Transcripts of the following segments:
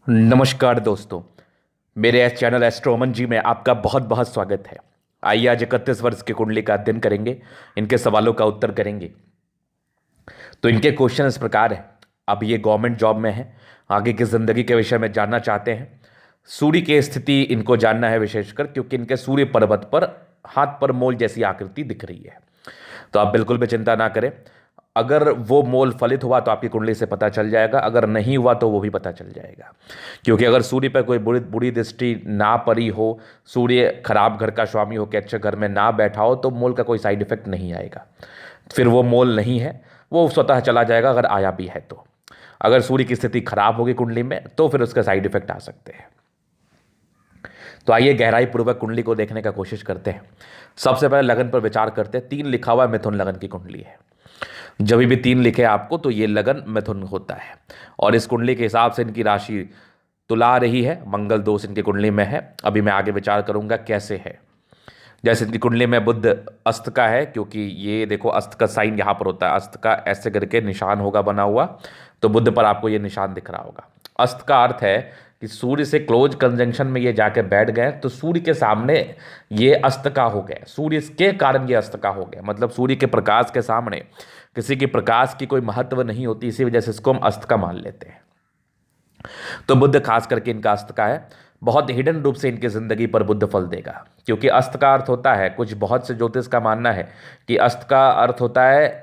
नमस्कार दोस्तों। मेरे इस चैनल एस्ट्रोमन जी में आपका बहुत बहुत स्वागत है। आइए आज 31 वर्ष की कुंडली का अध्ययन करेंगे, इनके सवालों का उत्तर करेंगे। तो इनके क्वेश्चन इस प्रकार है। अब ये गवर्नमेंट जॉब में है, आगे की जिंदगी के विषय में जानना चाहते हैं। सूर्य की स्थिति इनको जानना है विशेषकर, क्योंकि इनके सूर्य पर्वत पर हाथ पर मोल जैसी आकृति दिख रही है। तो आप बिल्कुल भी चिंता ना करें। अगर वो मोल फलित हुआ तो आपकी कुंडली से पता चल जाएगा, अगर नहीं हुआ तो वो भी पता चल जाएगा। क्योंकि अगर सूर्य पर कोई बुरी बुरी दृष्टि ना पड़ी हो, सूर्य खराब घर का स्वामी हो के अच्छे घर में ना बैठा हो, तो मोल का कोई साइड इफेक्ट नहीं आएगा। फिर वो मोल नहीं है, वो स्वतः चला जाएगा अगर आया भी है तो। अगर सूर्य की स्थिति खराब होगी कुंडली में तो फिर उसका साइड इफेक्ट आ सकते हैं। तो आइए गहराई पूर्वक कुंडली को देखने का कोशिश करते हैं। सबसे पहले लगन पर विचार करते हैं। 3 लिखा हुआ मिथुन लगन की कुंडली है। जब भी 3 लिखे आपको तो ये लगन मिथुन होता है। और इस कुंडली के हिसाब से इनकी राशि तुला रही है, मंगल दोष इनकी कुंडली में है। अभी मैं आगे विचार करूंगा कैसे है। जैसे इनकी कुंडली में बुध अस्त का है, क्योंकि ये देखो अस्त का साइन यहाँ पर होता है, अस्त का ऐसे करके निशान होगा बना हुआ, तो बुध पर आपको ये निशान दिख रहा होगा। अस्त का अर्थ है कि सूर्य से क्लोज कंजंक्शन में ये जाके बैठ गए, तो सूर्य के सामने ये अस्त का हो गए, सूर्य के कारण ये अस्त का हो गए। मतलब सूर्य के प्रकाश के सामने किसी के प्रकाश की कोई महत्व नहीं होती, इसी वजह से इसको हम अस्त का मान लेते हैं। तो बुध खास करके इनका अस्त का है। बहुत हिडन रूप से इनकी जिंदगी पर बुध फल देगा, क्योंकि अस्त का अर्थ होता है, कुछ बहुत से ज्योतिष का मानना है कि अस्त का अर्थ होता है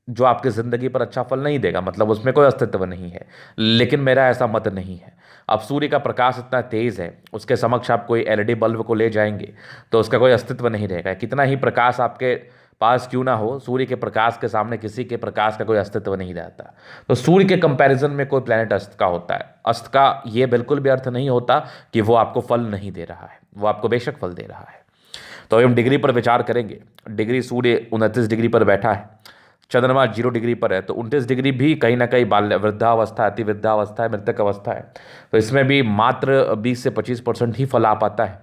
जो आपकी जिंदगी पर अच्छा फल नहीं देगा, मतलब उसमें कोई अस्तित्व नहीं है। लेकिन मेरा ऐसा मत नहीं है। अब सूर्य का प्रकाश इतना तेज है, उसके समक्ष आप कोई एलईडी बल्ब को ले जाएंगे तो उसका कोई अस्तित्व नहीं रहेगा। कितना ही प्रकाश आपके पास क्यों ना हो, सूर्य के प्रकाश के सामने किसी के प्रकाश का कोई अस्तित्व नहीं रहता। तो सूर्य के कंपैरिजन में कोई प्लेनेट अस्त का होता है। अस्त का ये बिल्कुल भी अर्थ नहीं होता कि वो आपको फल नहीं दे रहा है, वो आपको बेशक फल दे रहा है। तो अभी हम डिग्री पर विचार करेंगे। डिग्री सूर्य 29 डिग्री पर बैठा है, चंद्रमा 0 डिग्री पर है, तो 29 डिग्री भी कहीं ना कहीं बाल्य वृद्धावस्था, अति वृद्धावस्था है, मृतक अवस्था है। तो इसमें भी मात्र 20 से 25% ही फल आ पाता है।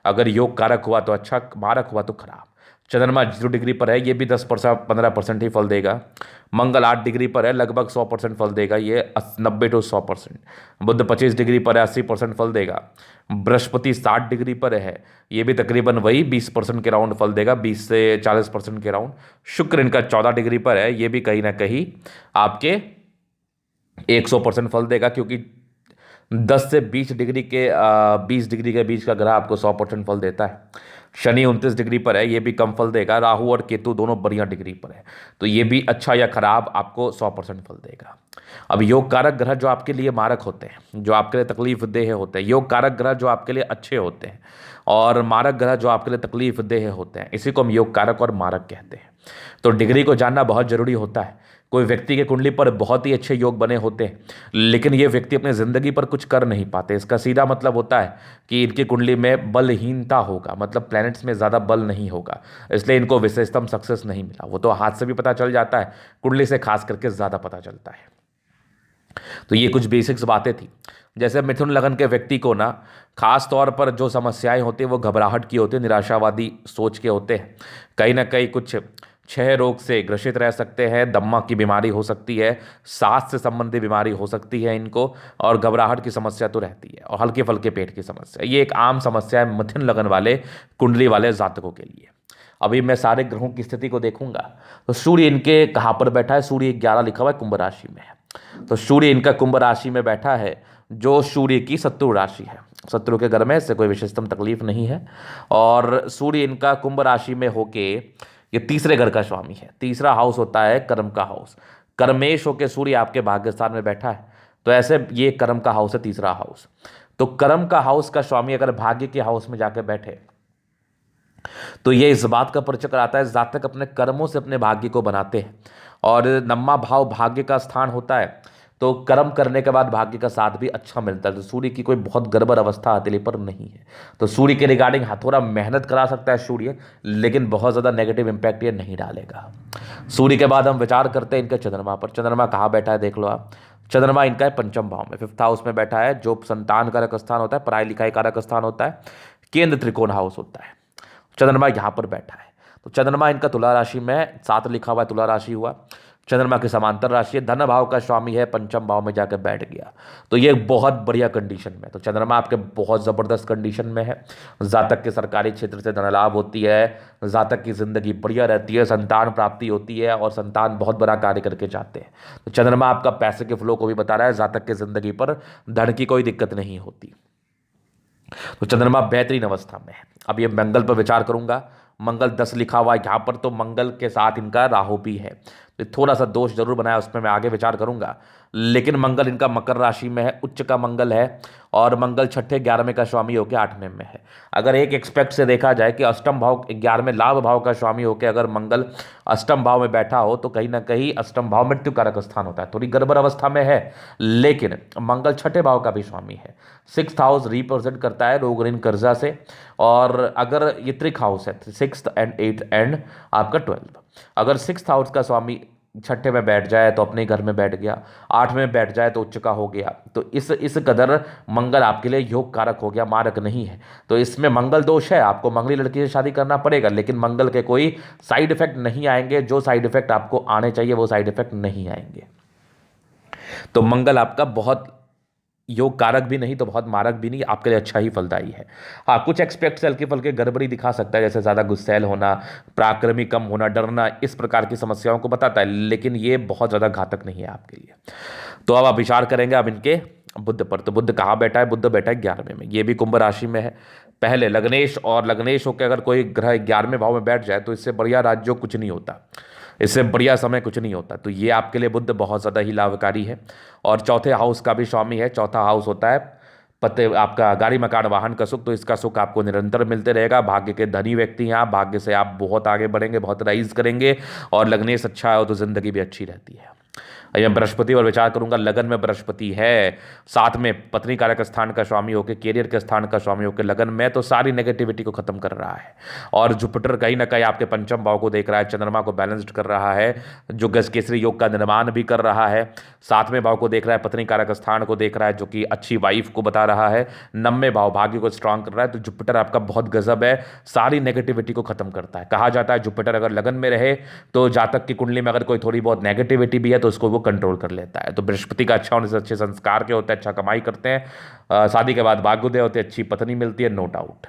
अगर योग कारक हुआ तो अच्छा, मारक हुआ तो खराब। चंद्रमा 0 डिग्री पर है, ये भी 10% 15% ही फल देगा। मंगल 8 डिग्री पर है, लगभग 100% फल देगा, ये 90 to 100%। बुध 25 डिग्री पर है, 80% फल देगा। बृहस्पति 60 डिग्री पर है, ये भी तकरीबन वही 20% के राउंड फल देगा, 20 से 40% के राउंड। शुक्र इनका 14 डिग्री पर है, ये भी कहीं ना कहीं आपके 100% फल देगा, क्योंकि 10 से 20 डिग्री के 20 डिग्री के बीच का ग्रह आपको 100% फल देता है। शनि 29 डिग्री पर है, ये भी कम फल देगा। राहु और केतु दोनों बढ़िया डिग्री पर है, तो ये भी अच्छा या खराब आपको 100% फल देगा। अब योग कारक ग्रह जो आपके लिए मारक होते हैं, जो आपके लिए तकलीफ देह होते हैं, योग कारक ग्रह जो आपके लिए अच्छे होते हैं, और मारक ग्रह जो आपके लिए तकलीफ देह होते हैं, इसी को हम योग कारक और मारक कहते हैं। तो डिग्री को जानना बहुत जरूरी होता है। कोई व्यक्ति के कुंडली पर बहुत ही अच्छे योग बने होते हैं, लेकिन ये व्यक्ति अपनी जिंदगी पर कुछ कर नहीं पाते। इसका सीधा मतलब होता है कि इनकी कुंडली में बलहीनता होगा, मतलब प्लैनेट्स में ज़्यादा बल नहीं होगा, इसलिए इनको विशेषतम सक्सेस नहीं मिला। वो तो हाथ से भी पता चल जाता है, कुंडली से खास करके ज़्यादा पता चलता है। तो ये कुछ बेसिक्स बातें थी। जैसे मिथुन लगन के व्यक्ति को ना खास तौर पर जो समस्याएं होती हैं वो घबराहट की होती है, निराशावादी सोच के होते हैं। कहीं ना कहीं कुछ क्षय रोग से ग्रसित रह सकते हैं, दम्मा की बीमारी हो सकती है, सांस से संबंधित बीमारी हो सकती है इनको, और घबराहट की समस्या तो रहती है, और हल्के फुल्के पेट की समस्या। ये एक आम समस्या है मिथुन लगन वाले कुंडली वाले जातकों के लिए। अभी मैं सारे ग्रहों की स्थिति को देखूंगा। तो सूर्य इनके कहाँ पर बैठा है? सूर्य 11 लिखा हुआ है, कुंभ राशि में है। तो सूर्य इनका कुंभ राशि में बैठा है, जो सूर्य की शत्रु राशि है। शत्रु के घर में इससे कोई विशेषतम तकलीफ नहीं है। और सूर्य इनका कुंभ राशि में होके ये तीसरे घर का स्वामी है। तीसरा हाउस होता है कर्म का हाउस। कर्मेश होके सूर्य आपके भाग्य स्थान में बैठा है, तो ऐसे ये कर्म का हाउस है, तीसरा हाउस। तो कर्म का हाउस का स्वामी अगर भाग्य के हाउस में जाके बैठे तो ये इस बात का परिचय कराता है जातक अपने कर्मों से अपने भाग्य को बनाते हैं। और नवमा भाव भाग्य का स्थान होता है, तो कर्म करने के बाद भाग्य का साथ भी अच्छा मिलता है। तो सूर्य की कोई बहुत गड़बड़ अवस्था हथेली पर नहीं है। तो सूर्य के रिगार्डिंग थोड़ा मेहनत करा सकता है सूर्य, लेकिन बहुत ज़्यादा नेगेटिव इंपैक्ट ये नहीं डालेगा। सूर्य के बाद हम विचार करते हैं इनके चंद्रमा पर। चंद्रमा कहाँ बैठा है देख लो आप। चंद्रमा इनका है पंचम भाव में, 5th हाउस में बैठा है, जो संतान कारक स्थान होता है, पढ़ाई लिखाई कारक स्थान होता है, केंद्र त्रिकोण हाउस होता है। चंद्रमा यहाँ पर बैठा है। तो चंद्रमा इनका तुला राशि में 7 लिखा हुआ है, तुला राशि हुआ। चंद्रमा की समांतर राशि है, धन भाव का स्वामी है, पंचम भाव में जाकर बैठ गया। तो ये बहुत बढ़िया कंडीशन में है। तो चंद्रमा आपके बहुत ज़बरदस्त कंडीशन में है। जातक के सरकारी क्षेत्र से धन लाभ होती है, जातक की जिंदगी बढ़िया रहती है, संतान प्राप्ति होती है और संतान बहुत बड़ा कार्य करके जाते हैं। तो चंद्रमा आपका पैसे के फ्लो को भी बता रहा है, जातक की जिंदगी पर धन की कोई दिक्कत नहीं होती। तो चंद्रमा बेहतरीन अवस्था में है। अब ये मंगल पर विचार करूंगा। मंगल 10 लिखा हुआ है यहाँ पर, तो मंगल के साथ इनका राहु भी है, तो थोड़ा सा दोष जरूर बनाया, उसमें मैं आगे विचार करूंगा। लेकिन मंगल इनका मकर राशि में है, उच्च का मंगल है, और मंगल छठे 11वें का स्वामी होकर 8वें में है। अगर एक एक्सपेक्ट से देखा जाए कि अष्टम भाव 11वें लाभ भाव का स्वामी होकर अगर मंगल अष्टम भाव में बैठा हो, तो कहीं ना कहीं अष्टम भाव मृत्यु कारक स्थान होता है, थोड़ी गड़बड़ अवस्था में है। लेकिन मंगल छठे भाव का भी स्वामी है, 6th हाउस रिप्रेजेंट करता है रोग ऋण कर्जा से। और अगर ये त्रिक हाउस है, 6th एंड 8th एंड आपका 12th, अगर 6th हाउस का स्वामी छठे में बैठ जाए तो अपने घर में बैठ गया, 8वें में बैठ जाए तो उच्च का हो गया, तो इस कदर मंगल आपके लिए योग कारक हो गया, मारक नहीं है। तो इसमें मंगल दोष है, आपको मंगली लड़की से शादी करना पड़ेगा, लेकिन मंगल के कोई साइड इफेक्ट नहीं आएंगे। जो साइड इफेक्ट आपको आने चाहिए वो साइड इफेक्ट नहीं आएंगे। तो मंगल आपका बहुत योग कारक भी नहीं तो बहुत मारक भी नहीं, आपके लिए अच्छा ही फलदायी है। हाँ, कुछ एक्सपेक्ट से हल्के फुल्के गड़बड़ी दिखा सकता है, जैसे ज़्यादा गुस्सैल होना, पराक्रमी कम होना, डरना, इस प्रकार की समस्याओं को बताता है, लेकिन ये बहुत ज़्यादा घातक नहीं है आपके लिए। तो अब आप विचार करेंगे अब इनके बुध पर। तो बुध कहाँ बैठा है? बुध बैठा है 11वें में, ये भी कुंभ राशि में है। पहले लग्नेश, और लग्नेश होकर अगर कोई ग्रह 11वें भाव में बैठ जाए तो इससे बढ़िया राज्यों कुछ नहीं होता, इससे बढ़िया समय कुछ नहीं होता। तो ये आपके लिए बुध बहुत ज़्यादा ही लाभकारी है। और चौथे हाउस का भी स्वामी है, चौथा हाउस होता है पते आपका गाड़ी मकान वाहन का सुख, तो इसका सुख आपको निरंतर मिलते रहेगा। भाग्य के धनी व्यक्ति हैं आप, भाग्य से आप बहुत आगे बढ़ेंगे, बहुत राइज करेंगे, और लग्नेश अच्छा हो तो जिंदगी भी अच्छी रहती है। मैं बृहस्पति पर विचार करूंगा। लगन में बृहस्पति है, साथ में पत्नी कारक स्थान का स्वामी होकर, कैरियर के स्थान का स्वामी होकर लगन में, तो सारी नेगेटिविटी को खत्म कर रहा है। और जुपिटर कहीं ना कहीं आपके पंचम भाव को देख रहा है, चंद्रमा को बैलेंस्ड कर रहा है, जो गज केसरी योग का निर्माण भी कर रहा है। 7वें भाव को देख रहा है, पत्नी कारक स्थान को देख रहा है, जो कि अच्छी वाइफ को बता रहा है। 9वें भाव भाग्य को स्ट्रांग कर रहा है। तो जुपिटर आपका बहुत गजब है, सारी नेगेटिविटी को खत्म करता है। कहा जाता है जुपिटर अगर लगन में रहे तो जातक की कुंडली में अगर कोई थोड़ी बहुत नेगेटिविटी भी है तो उसको वो कंट्रोल कर लेता है। तो बृहस्पति का अच्छा होने से अच्छे संस्कार के होते हैं, अच्छा कमाई करते हैं, शादी के बाद भाग्योदय होते हैं, अच्छी पत्नी मिलती है, नो डाउट।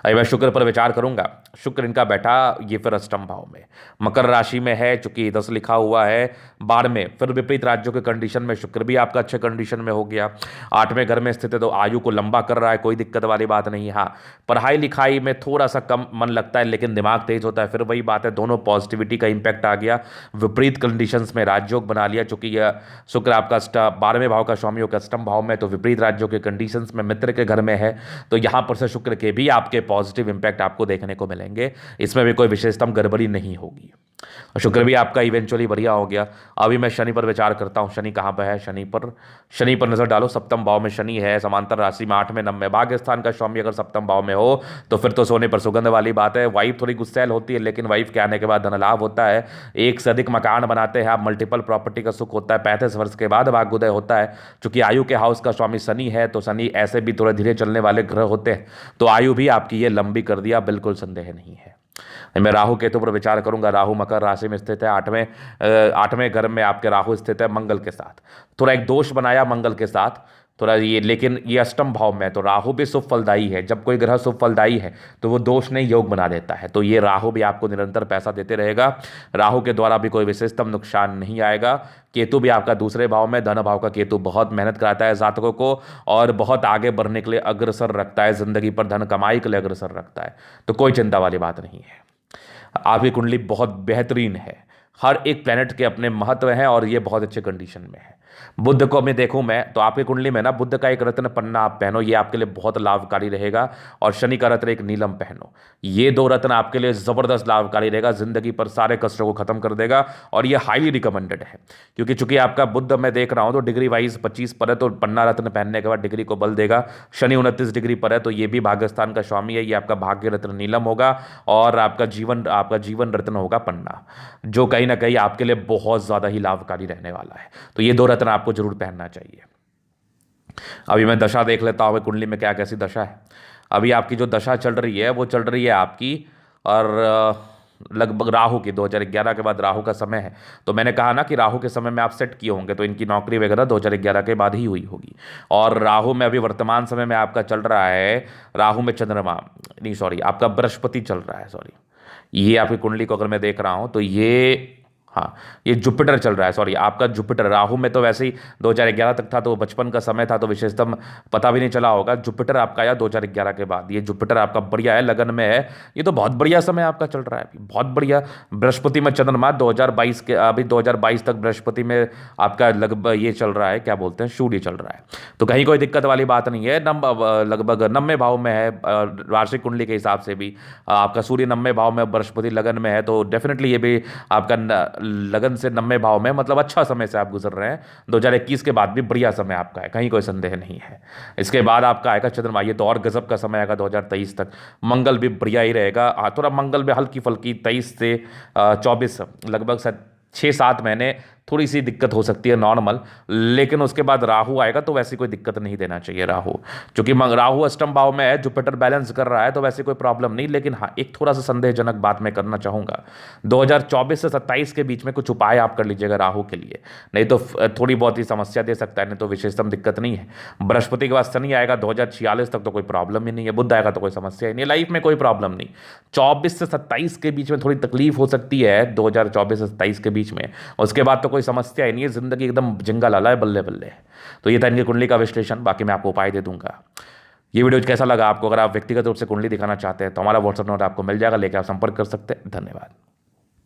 अभी मैं शुक्र पर विचार करूंगा। शुक्र इनका बैठा ये फिर अष्टम भाव में, मकर राशि में है, चूंकि 10 लिखा हुआ है, 12 में, फिर विपरीत राज्यों के कंडीशन में शुक्र भी आपका अच्छे कंडीशन में हो गया। 8वें घर में स्थित है, तो आयु को लंबा कर रहा है, कोई दिक्कत वाली बात नहीं। हाँ, पढ़ाई लिखाई में थोड़ा सा कम मन लगता है, लेकिन दिमाग तेज होता है, फिर वही बात है, दोनों पॉजिटिविटी का इंपैक्ट आ गया। विपरीत कंडीशंस में राजयोग बना लिया, चूंकि यह शुक्र आपका 12वें भाव का स्वामी होकर अष्टम भाव में, तो विपरीत राज्यों के कंडीशंस में मित्र के घर में है, तो यहां पर से शुक्र के भी आपके पॉजिटिव इंपैक्ट आपको देखने को मिलेंगे, इसमें भी कोई विशेषतम गड़बड़ी नहीं होगी। शुक्र भी आपका इवेंचुअली बढ़िया हो गया। अभी मैं शनि पर विचार करता हूं। शनि कहां पर है? शनि पर नजर डालो। सप्तम भाव में शनि है, समांतर राशि में 8वें 9वें, भाग्य स्थान का स्वामी अगर सप्तम भाव में हो तो फिर तो सोने पर सुगंध वाली बात है। वाइफ थोड़ी गुस्सैल होती है, लेकिन वाइफ के आने के बाद धन लाभ होता है, एक से अधिक मकान बनाते हैं आप, मल्टीपल प्रॉपर्टी का सुख होता है, 35 वर्ष के बाद भाग्योदय होता है। चूंकि आयु के हाउस का स्वामी शनि है, तो शनि ऐसे भी थोड़े धीरे चलने वाले ग्रह होते हैं, तो आयु भी आपकी ये लंबी कर दिया, बिल्कुल संदेह नहीं है। मैं राहु केतु पर विचार करूंगा। राहु मकर राशि में स्थित है, 8वें घर में आपके राहु स्थित है मंगल के साथ। थोड़ा एक दोष बनाया मंगल के साथ थोड़ा ये, लेकिन ये अष्टम भाव में है, तो राहु भी शुभ फलदायी है। जब कोई ग्रह शुभ फलदायी है तो वो दोष नहीं योग बना देता है, तो ये राहु भी आपको निरंतर पैसा देते रहेगा। राहु के द्वारा भी कोई विशेषतम नुकसान नहीं आएगा। केतु भी आपका दूसरे भाव में, धन भाव का केतु बहुत मेहनत कराता है जातकों को, और बहुत आगे बढ़ने के लिए अग्रसर रखता है, जिंदगी पर धन कमाई के लिए अग्रसर रखता है, तो कोई चिंता वाली बात नहीं है। आपकी कुंडली बहुत बेहतरीन है, हर एक प्लेनेट के अपने महत्व हैं, और ये बहुत अच्छे कंडीशन में है। बुध को मैं देखूं मैं तो आपकी कुंडली में ना बुध का एक रत्न पन्ना आप पहनो, ये आपके लिए बहुत लाभकारी रहेगा। और शनि का रत्न एक नीलम पहनो, ये 2 रत्न आपके लिए जबरदस्त लाभकारी रहेगा, जिंदगी पर सारे कष्टों को खत्म कर देगा। और ये हाईली रिकमेंडेड है, क्योंकि चूंकि आपका बुध मैं देख रहा हूं तो डिग्री वाइज 25 पर है, तो पन्ना रत्न पहनने के बाद डिग्री को बल देगा। शनि 29 डिग्री पर है, तो ये भी भाग्यस्थान का स्वामी है, ये आपका भाग्य रत्न नीलम होगा, और आपका जीवन रत्न होगा पन्ना, जो कहीं ना कहीं आपके लिए बहुत ज्यादा ही लाभकारी रहने वाला है। तो ये 2 रत्न आपको जरूर पहनना चाहिए। अभी मैं दशा देख लेता हूं कुंडली में क्या कैसी दशा है। अभी आपकी जो दशा चल रही है वो चल रही है आपकी, और लगभग राहु की 2011 के बाद राहु का समय है, तो मैंने कहा ना कि राहु के समय में आप सेट किए होंगे, तो इनकी नौकरी वगैरह 2011 के बाद ही हुई होगी। और राहु में अभी वर्तमान समय में आपका चल रहा है, राहु में चंद्रमा, नहीं सॉरी, आपका बृहस्पति चल रहा है, सॉरी, ये आपकी कुंडली को अगर मैं देख रहा हूं तो ये, हाँ, ये जुपिटर चल रहा है, सॉरी, आपका जुपिटर। राहु में तो वैसे ही 2011 तक था, तो बचपन का समय था, तो विशेषतम पता भी नहीं चला होगा। जुपिटर आपका आया 2011 के बाद, ये जुपिटर आपका बढ़िया है, लगन में है, ये तो बहुत बढ़िया समय आपका चल रहा है अभी, बहुत बढ़िया। बृहस्पति में चंद्रमा 2022 के, अभी 2022 तक बृहस्पति में आपका लगभग ये चल रहा है, क्या बोलते हैं, सूर्य चल रहा है, तो कहीं कोई दिक्कत वाली बात नहीं है। लगभग 90 भाव में है, वार्षिक कुंडली के हिसाब से भी आपका सूर्य 90 भाव में, बृहस्पति लगन में है, तो डेफिनेटली ये भी आपका लगन से 90 भाव में, मतलब अच्छा समय से आप गुजर रहे हैं। 2021 के बाद भी बढ़िया समय आपका है, कहीं कोई संदेह नहीं है। इसके बाद आपका आएगा चंद्रमा, ये तो और गजब का समय आएगा 2023 तक। मंगल भी बढ़िया ही रहेगा, थोड़ा मंगल में हल्की फुल्की 23 से 24 लगभग 6-7 महीने थोड़ी सी दिक्कत हो सकती है नॉर्मल, लेकिन उसके बाद राहु आएगा तो वैसी कोई दिक्कत नहीं देना चाहिए राहु, क्योंकि राहु अष्टम भाव में है, जुपिटर बैलेंस कर रहा है, तो वैसे कोई प्रॉब्लम नहीं। लेकिन हाँ, एक थोड़ा सा संदेहजनक बात मैं करना चाहूंगा, 2024 से 27 के बीच में कुछ उपाय आप कर लीजिएगा राहु के लिए, नहीं तो थोड़ी बहुत ही समस्या दे सकता है, नहीं तो विशेषतम दिक्कत नहीं है। बृहस्पति के बाद शनि आएगा 2046 तक, तो कोई प्रॉब्लम ही नहीं है। बुध आएगा तो कोई समस्या ही नहीं, लाइफ में कोई प्रॉब्लम नहीं। 24 से 27 के बीच में थोड़ी तकलीफ हो सकती है, 2024 से 27 के बीच में, उसके बाद तो कोई समस्या ही नहीं है, जिंदगी एकदम जिंगा लाला है, बल्ले बल्ले है। तो ये था इनकी कुंडली का विश्लेषण, बाकी मैं आपको उपाय दे दूंगा। ये वीडियो कैसा लगा आपको? अगर आप व्यक्तिगत रूप से कुंडली दिखाना चाहते हैं तो हमारा व्हाट्सएप नंबर आपको मिल जाएगा, लेकर आप संपर्क कर सकते हैं। धन्यवाद।